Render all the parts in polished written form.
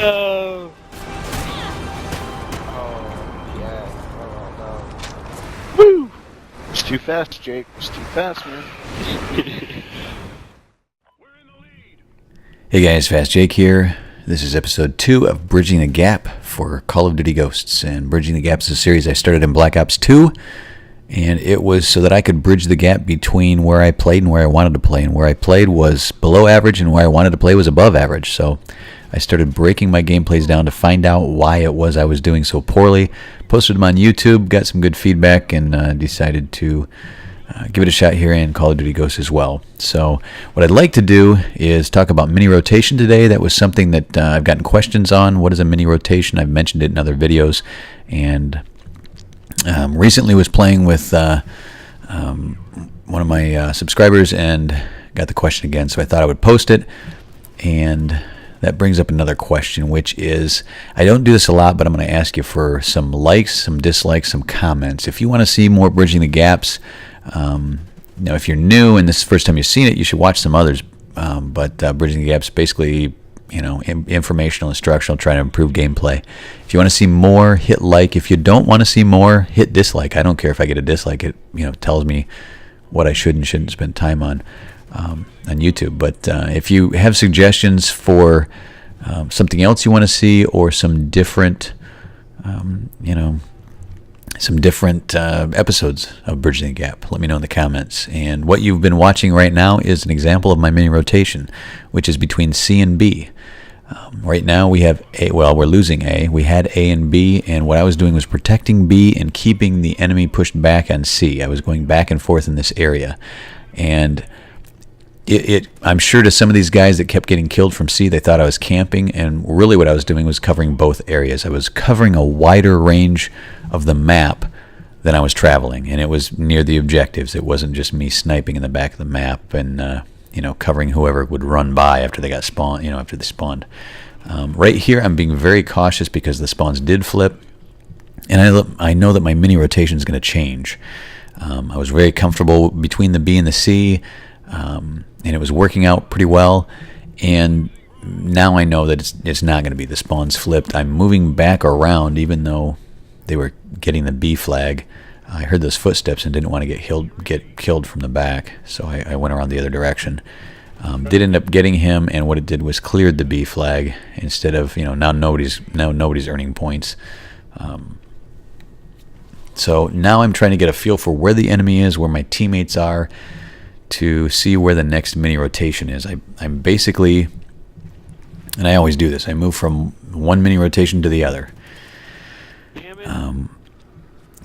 No. Oh, yeah. Oh, Woo! It's too fast, Jake. It's too fast, man. Hey guys, Fast Jake here. This is episode 2 of Bridging the Gap for Call of Duty Ghosts. And Bridging the Gap is a series I started in Black Ops 2. And it was so that I could bridge the gap between where I played and where I wanted to play. And where I played was below average and where I wanted to play was above average. So I started breaking my gameplays down to find out why it was I was doing so poorly. Posted them on YouTube, got some good feedback, and decided to give it a shot here in Call of Duty Ghosts as well. So what I'd like to do is talk about mini rotation today. That was something that I've gotten questions on. What is a mini rotation? I've mentioned it in other videos, and recently was playing with one of my subscribers and got the question again, so I thought I would post it. And that brings up another question, which is, I don't do this a lot, but I'm going to ask you for some likes, some dislikes, some comments. If you want to see more Bridging the Gaps, if you're new and this is the first time you've seen it, you should watch some others. But Bridging the Gaps basically, informational, instructional, trying to improve gameplay. If you want to see more, hit like. If you don't want to see more, hit dislike. I don't care if I get a dislike. It tells me what I should and shouldn't spend time on YouTube. But if you have suggestions for something else you want to see, or some different episodes of Bridging the Gap, let me know in the comments. And what you've been watching right now is an example of my mini rotation, which is between C and B. Right now we have A. Well, we're losing A. We had A and B, and what I was doing was protecting B and keeping the enemy pushed back on C. I was going back and forth in this area, and I'm sure to some of these guys that kept getting killed from C, they thought I was camping, and really what I was doing was covering both areas. I was covering a wider range of the map than I was traveling, and it was near the objectives. It wasn't just me sniping in the back of the map and covering whoever would run by after they got spawned. After they spawned. Right here, I'm being very cautious because the spawns did flip, and I know that my mini rotation is going to change. I was very comfortable between the B and the C. And it was working out pretty well, and now I know that it's not going to be. The spawns flipped. I'm moving back around, even though they were getting the B flag. I heard those footsteps and didn't want to get killed from the back, so I went around the other direction. Did end up getting him, and what it did was cleared the B flag instead of now nobody's earning points. So now I'm trying to get a feel for where the enemy is, where my teammates are, to see where the next mini rotation is. I'm basically, and I always do this, I move from one mini rotation to the other.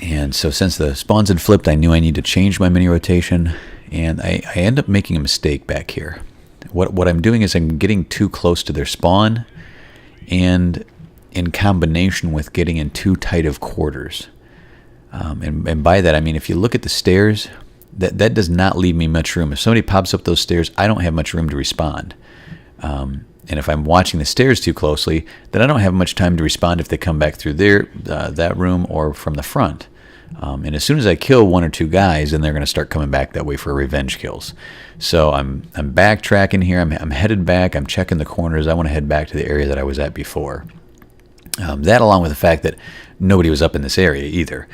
And so since the spawns had flipped, I knew I need to change my mini rotation, and I end up making a mistake back here. What I'm doing is I'm getting too close to their spawn, and in combination with getting in too tight of quarters. And by that I mean, if you look at the stairs, that does not leave me much room. If somebody pops up those stairs, I don't have much room to respond. And if I'm watching the stairs too closely, then I don't have much time to respond if they come back through that room or from the front. And as soon as I kill one or two guys, then they're going to start coming back that way for revenge kills. So I'm backtracking here. I'm headed back. I'm checking the corners. I want to head back to the area that I was at before. That, along with the fact that nobody was up in this area either.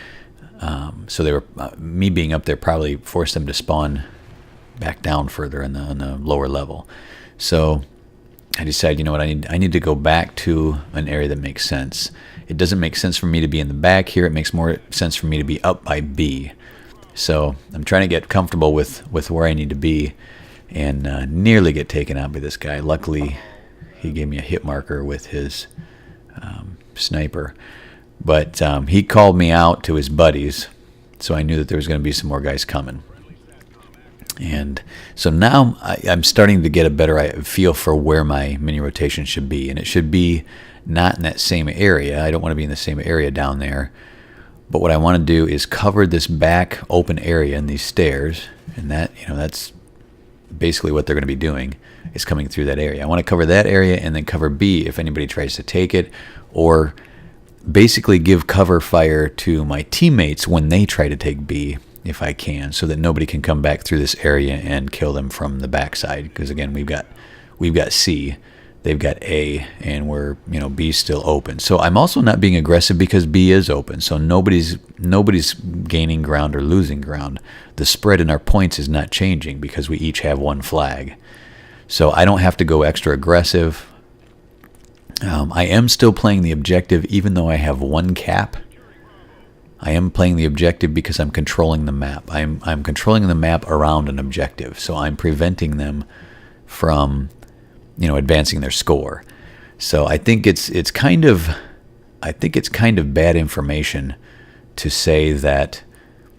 So they were me being up there probably forced them to spawn back down further on the lower level. So I decided, you know what, I need to go back to an area that makes sense. It doesn't make sense for me to be in the back here. It makes more sense for me to be up by B. So I'm trying to get comfortable with where I need to be, and nearly get taken out by this guy. Luckily, he gave me a hit marker with his sniper. But he called me out to his buddies, so I knew that there was going to be some more guys coming. And so now I'm starting to get a better feel for where my mini rotation should be. And it should be not in that same area. I don't want to be in the same area down there. But what I want to do is cover this back open area in these stairs. And that's basically what they're going to be doing, is coming through that area. I want to cover that area and then cover B if anybody tries to take it, or basically give cover fire to my teammates when they try to take B if I can, so that nobody can come back through this area and kill them from the backside. Because again, we've got C they've got A, and we're, B's still open. So I'm also not being aggressive because B is open. So nobody's gaining ground or losing ground. The spread in our points is not changing because we each have one flag. So I don't have to go extra aggressive. I am still playing the objective even though I have one cap. I am playing the objective because I'm controlling the map. I'm controlling the map around an objective. So I'm preventing them from advancing their score. So I think it's kind of bad information to say that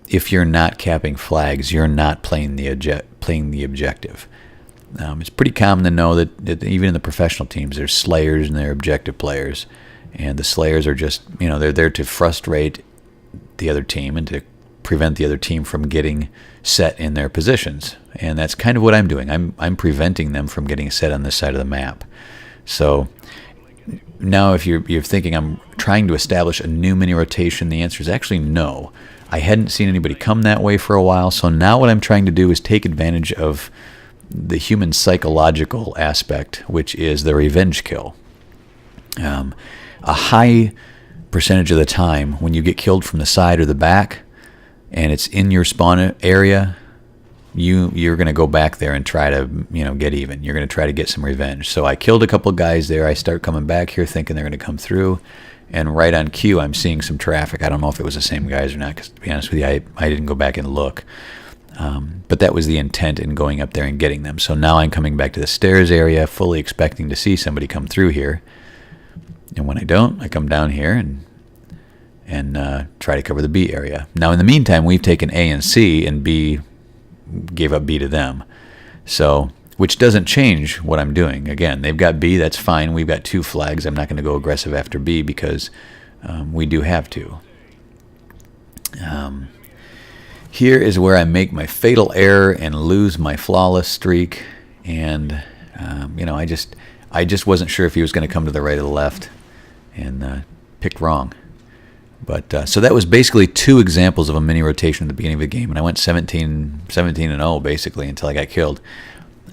if you're not capping flags, you're not playing the objective. It's pretty common to know that even in the professional teams, there's slayers and there are objective players, and the slayers are just they're there to frustrate the other team and to prevent the other team from getting set in their positions. And that's kind of what I'm doing. I'm preventing them from getting set on this side of the map. So now if you're thinking I'm trying to establish a new mini rotation, the answer is actually no. I hadn't seen anybody come that way for a while, so now what I'm trying to do is take advantage of the human psychological aspect, which is the revenge kill. A high percentage of the time when you get killed from the side or the back and it's in your spawn area, you're going to go back there and try to get even. You're going to try to get some revenge. So I killed a couple guys there. I start coming back here thinking they're going to come through, and right on cue I'm seeing some traffic. I don't know if it was the same guys or not, because to be honest with you, I didn't go back and look. But that was the intent in going up there and getting them. So now I'm coming back to the stairs area, fully expecting to see somebody come through here. And when I don't, I come down here and try to cover the B area. Now in the meantime, we've taken A and C, and B gave up B to them. So, which doesn't change what I'm doing. Again, they've got B, that's fine. We've got 2 flags. I'm not going to go aggressive after B because we do have to. Here is where I make my fatal error and lose my flawless streak. And I just wasn't sure if he was going to come to the right or the left, and picked wrong. But so that was basically 2 examples of a mini rotation at the beginning of the game, and I went 17-0 basically until I got killed.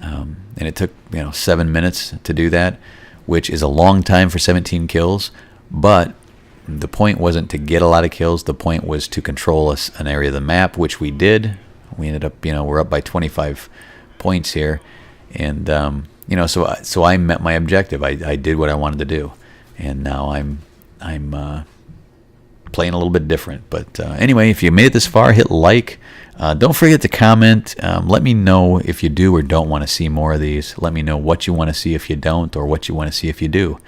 And it took 7 minutes to do that, which is a long time for 17 kills. But the point wasn't to get a lot of kills. The point was to control an area of the map, which we did. We ended up, we're up by 25 points here, and so I met my objective. I did what I wanted to do, and now I'm playing a little bit different. But anyway, if you made it this far, hit like. Don't forget to comment. Let me know if you do or don't want to see more of these. Let me know what you want to see if you don't, or what you want to see if you do.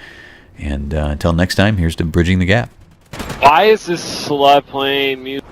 And until next time, here's to Bridging the Gap. Why is this slut playing music?